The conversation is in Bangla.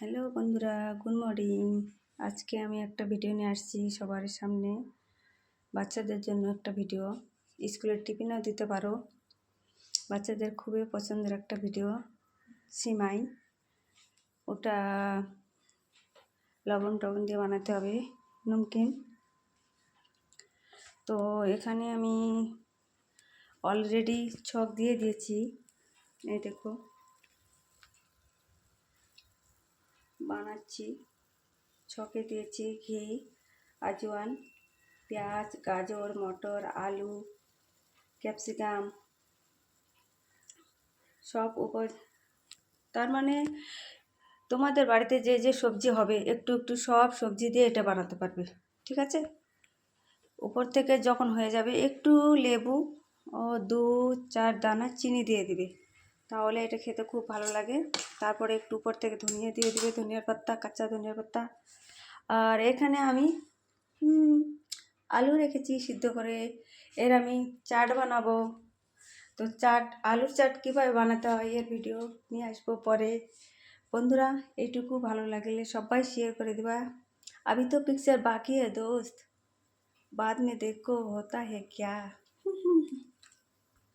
হ্যালো বন্ধুরা, গুড মর্নিং। আজকে আমি একটা ভিডিও নিয়ে আসছি সবার সামনে। বাচ্চাদের জন্য একটা ভিডিও, স্কুলের টিফিনও দিতে পারো। বাচ্চাদের খুবই পছন্দের একটা ভিডিও। সিমাই, ওটা লবণ টবণ দিয়ে বানাতে হবে, নমকিন। তো এখানে আমি অলরেডি ছক দিয়ে দিয়েছি, এই দেখো বানাচ্ছি। ছকে দিয়েছি ঘি, আজওয়ান, পেঁয়াজ, গাজর, মটর, আলু, ক্যাপসিকাম সব উপর। তার মানে তোমাদের বাড়িতে যে যে সবজি হবে একটু একটু সব সবজি দিয়ে এটা বানাতে পারবে, ঠিক আছে। উপর থেকে যখন হয়ে যাবে একটু লেবু ও 2-4 দানা চিনি দিয়ে দিবে, তাহলে এটা খেতে খুব ভালো লাগে। তারপরে একটু উপর থেকে ধনিয়া দিয়ে দিবে, ধনিয়ার পাতা, কাঁচা ধনিয়ার পাতা। আর এখানে আমি আলু রেখেছি সিদ্ধ করে, এর আমি চাট বানাবো। তো চাট, আলুর চাট কীভাবে বানাতে হয় এর ভিডিও নিয়ে আসবো পরে। বন্ধুরা, এইটুকু ভালো লাগলে সবাই शेयर করে দেবা। अभी तो पिक्चर बाकी है दोस्त, बाद में देखो होता है क्या।